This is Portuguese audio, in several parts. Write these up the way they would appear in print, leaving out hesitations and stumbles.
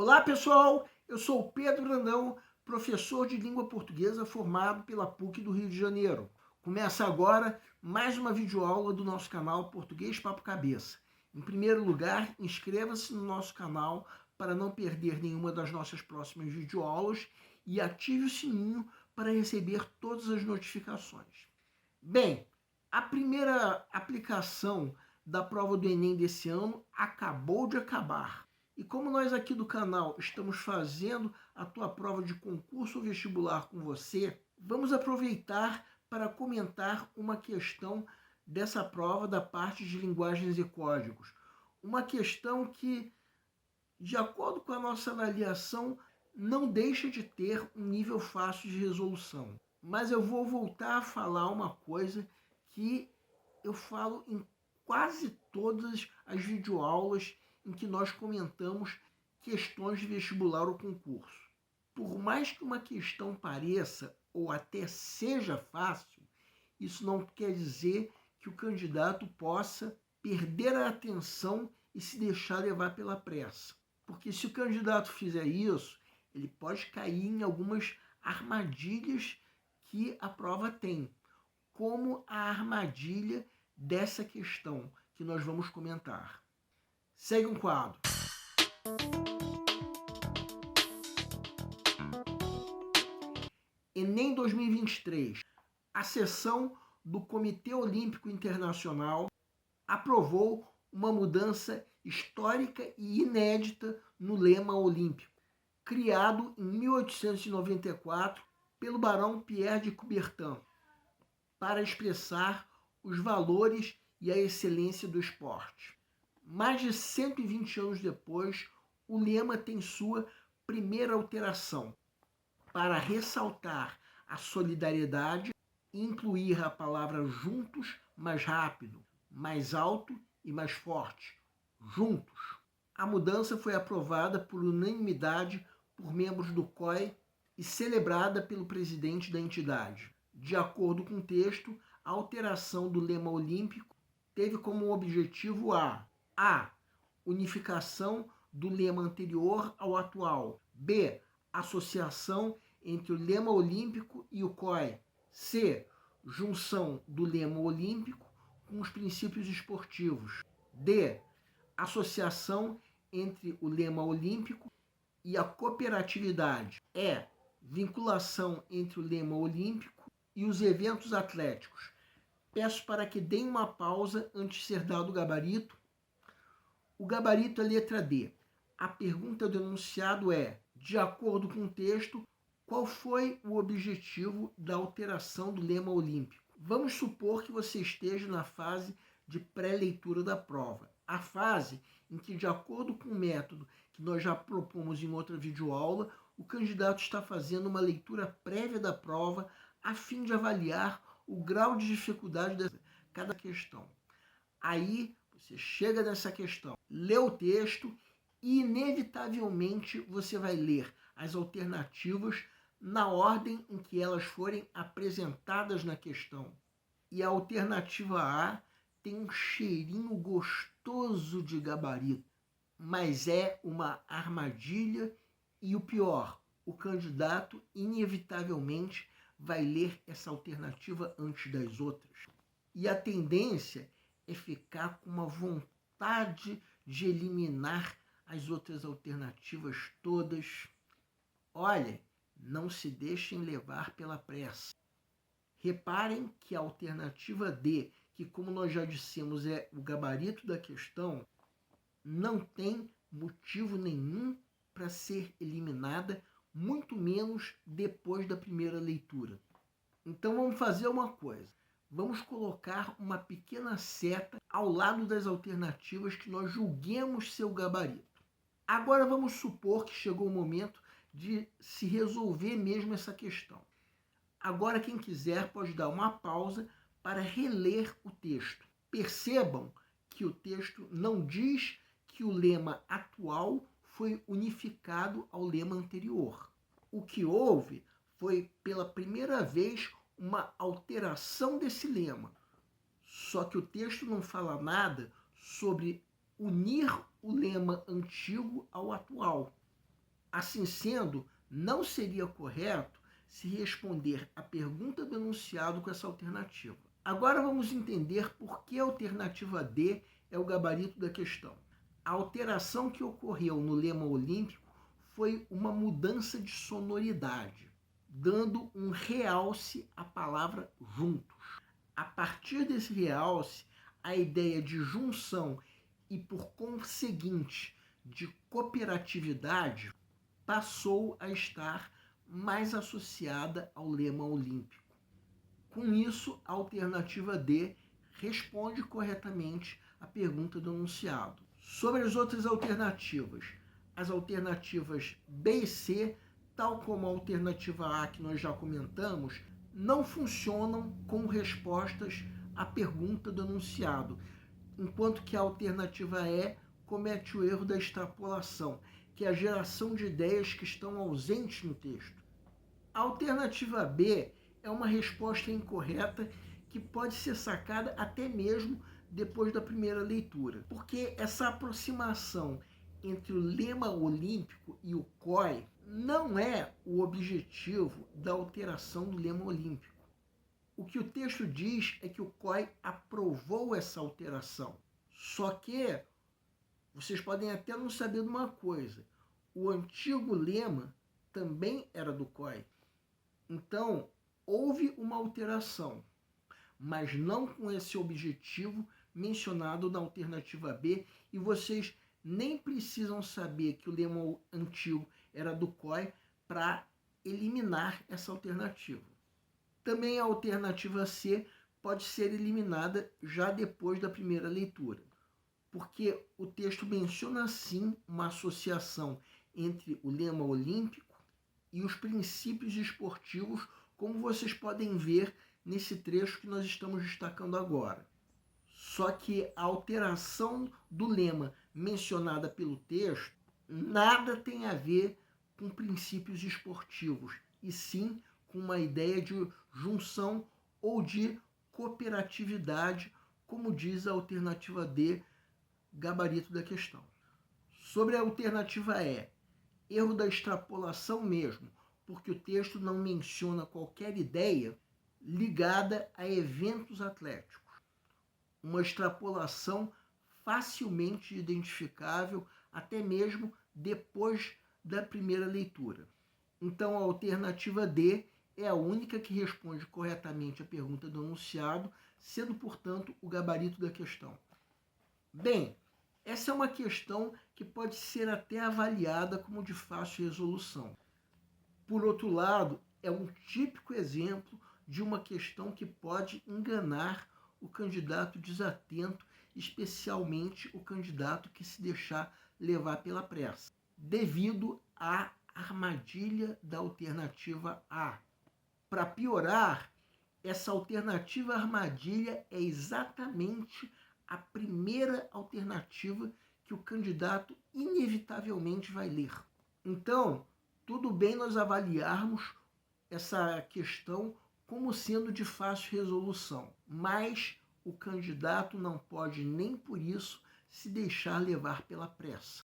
Olá pessoal, eu sou o Pedro Brandão, professor de língua portuguesa formado pela PUC do Rio de Janeiro. Começa agora mais uma videoaula do nosso canal Português Papo Cabeça. Em primeiro lugar, inscreva-se no nosso canal para não perder nenhuma das nossas próximas videoaulas e ative o sininho para receber todas as notificações. Bem, a primeira aplicação da prova do Enem desse ano acabou de acabar. E como nós aqui do canal estamos fazendo a tua prova de concurso vestibular com você, vamos aproveitar para comentar uma questão dessa prova da parte de linguagens e códigos. Uma questão que, de acordo com a nossa avaliação, não deixa de ter um nível fácil de resolução. Mas eu vou voltar a falar uma coisa que eu falo em quase todas as videoaulas em que nós comentamos questões de vestibular ou concurso. Por mais que uma questão pareça ou até seja fácil, isso não quer dizer que o candidato possa perder a atenção e se deixar levar pela pressa. Porque se o candidato fizer isso, ele pode cair em algumas armadilhas que a prova tem, como a armadilha dessa questão que nós vamos comentar. Segue um quadro. Enem 2023. A sessão do Comitê Olímpico Internacional aprovou uma mudança histórica e inédita no lema olímpico, criado em 1894 pelo barão Pierre de Coubertin, para expressar os valores e a excelência do esporte. Mais de 120 anos depois, o lema tem sua primeira alteração, para ressaltar a solidariedade e incluir a palavra juntos mais rápido, mais alto e mais forte. Juntos. A mudança foi aprovada por unanimidade por membros do COI e celebrada pelo presidente da entidade. De acordo com o texto, a alteração do lema olímpico teve como objetivo a unificação do lema anterior ao atual, b, associação entre o lema olímpico e o COI, c, junção do lema olímpico com os princípios esportivos, d, associação entre o lema olímpico e a cooperatividade, e, vinculação entre o lema olímpico e os eventos atléticos. Peço para que deem uma pausa antes de ser dado o gabarito. O gabarito é a letra D. A pergunta do enunciado é, de acordo com o texto, qual foi o objetivo da alteração do lema olímpico? Vamos supor que você esteja na fase de pré-leitura da prova. A fase em que, de acordo com o método que nós já propomos em outra videoaula, o candidato está fazendo uma leitura prévia da prova a fim de avaliar o grau de dificuldade de cada questão. Aí você chega nessa questão, lê o texto e inevitavelmente você vai ler as alternativas na ordem em que elas forem apresentadas na questão. E a alternativa A tem um cheirinho gostoso de gabarito, mas é uma armadilha e o pior, o candidato inevitavelmente vai ler essa alternativa antes das outras. E a tendência é ficar com uma vontade de eliminar as outras alternativas todas. Olha, não se deixem levar pela pressa. Reparem que a alternativa D, que como nós já dissemos é o gabarito da questão, não tem motivo nenhum para ser eliminada, muito menos depois da primeira leitura. Então vamos fazer uma coisa. Vamos colocar uma pequena seta ao lado das alternativas que nós julguemos ser o gabarito. Agora vamos supor que chegou o momento de se resolver mesmo essa questão. Agora quem quiser pode dar uma pausa para reler o texto. Percebam que o texto não diz que o lema atual foi unificado ao lema anterior. O que houve foi, pela primeira vez, uma alteração desse lema. Só que o texto não fala nada sobre unir o lema antigo ao atual. Assim sendo, não seria correto se responder a pergunta do enunciado com essa alternativa. Agora vamos entender por que a alternativa D é o gabarito da questão. A alteração que ocorreu no lema olímpico foi uma mudança de sonoridade, dando um realce à palavra juntos. A partir desse realce, a ideia de junção e, por conseguinte, de cooperatividade passou a estar mais associada ao lema olímpico. Com isso, a alternativa D responde corretamente à pergunta do enunciado. Sobre as outras alternativas, as alternativas B e C, tal como a alternativa A que nós já comentamos, não funcionam como respostas à pergunta do enunciado, enquanto que a alternativa E comete o erro da extrapolação, que é a geração de ideias que estão ausentes no texto. A alternativa B é uma resposta incorreta que pode ser sacada até mesmo depois da primeira leitura, porque essa aproximação entre o lema olímpico e o COI não é o objetivo da alteração do lema olímpico. O que o texto diz é que o COI aprovou essa alteração. Só que vocês podem até não saber de uma coisa: o antigo lema também era do COI. Então, houve uma alteração, mas não com esse objetivo mencionado na alternativa B, e vocês nem precisam saber que o lema antigo era do COI para eliminar essa alternativa. Também a alternativa C pode ser eliminada já depois da primeira leitura, porque o texto menciona sim uma associação entre o lema olímpico e os princípios esportivos, como vocês podem ver nesse trecho que nós estamos destacando agora. Só que a alteração do lema mencionada pelo texto nada tem a ver com princípios esportivos, e sim com uma ideia de junção ou de cooperatividade, como diz a alternativa D, gabarito da questão. Sobre a alternativa E, erro da extrapolação mesmo, porque o texto não menciona qualquer ideia ligada a eventos atléticos. Uma extrapolação facilmente identificável até mesmo depois da primeira leitura. Então a alternativa D é a única que responde corretamente a pergunta do enunciado, sendo, portanto, o gabarito da questão. Bem, essa é uma questão que pode ser até avaliada como de fácil resolução. Por outro lado, é um típico exemplo de uma questão que pode enganar o candidato desatento, especialmente o candidato que se deixar levar pela pressa, devido à armadilha da alternativa A. Para piorar, essa alternativa armadilha é exatamente a primeira alternativa que o candidato inevitavelmente vai ler. Então, tudo bem nós avaliarmos essa questão como sendo de fácil resolução, mas o candidato não pode nem por isso se deixar levar pela pressa.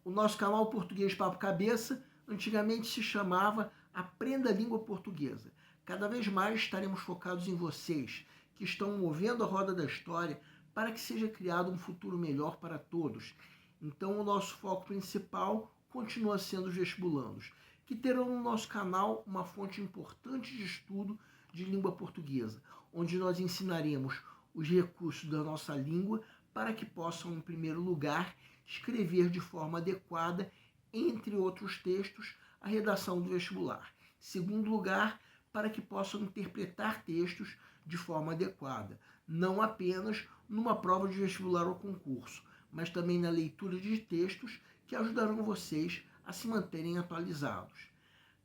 O nosso canal Português Papo Cabeça antigamente se chamava Aprenda a Língua Portuguesa. Cada vez mais estaremos focados em vocês, que estão movendo a roda da história para que seja criado um futuro melhor para todos. Então, o nosso foco principal continua sendo os vestibulandos, que terão no nosso canal uma fonte importante de estudo de língua portuguesa, onde nós ensinaremos os recursos da nossa língua para que possam, em primeiro lugar, escrever de forma adequada, entre outros textos, a redação do vestibular. Em segundo lugar, para que possam interpretar textos de forma adequada, não apenas numa prova de vestibular ou concurso, mas também na leitura de textos que ajudarão vocês a se manterem atualizados.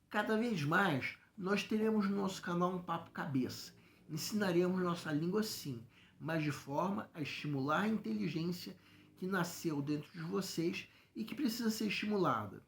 Cada vez mais, nós teremos no nosso canal um Papo Cabeça. Ensinaremos nossa língua sim, mas de forma a estimular a inteligência que nasceu dentro de vocês e que precisa ser estimulada.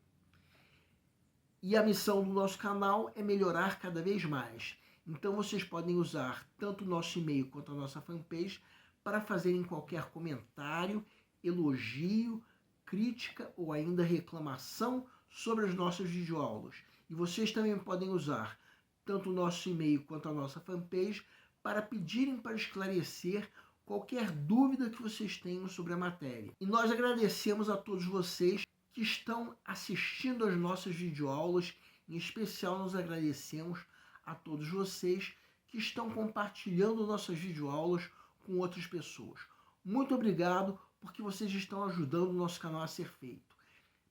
E a missão do nosso canal é melhorar cada vez mais. Então vocês podem usar tanto o nosso e-mail quanto a nossa fanpage para fazerem qualquer comentário, elogio, crítica ou ainda reclamação sobre as nossas videoaulas. E vocês também podem usar tanto o nosso e-mail quanto a nossa fanpage para pedirem para esclarecer qualquer dúvida que vocês tenham sobre a matéria. E nós agradecemos a todos vocês que estão assistindo às nossas videoaulas. Em especial, nós agradecemos a todos vocês que estão compartilhando nossas videoaulas com outras pessoas. Muito obrigado, porque vocês estão ajudando o nosso canal a ser feito.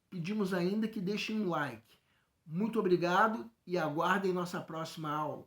Pedimos ainda que deixem um like. Muito obrigado e aguardem nossa próxima aula.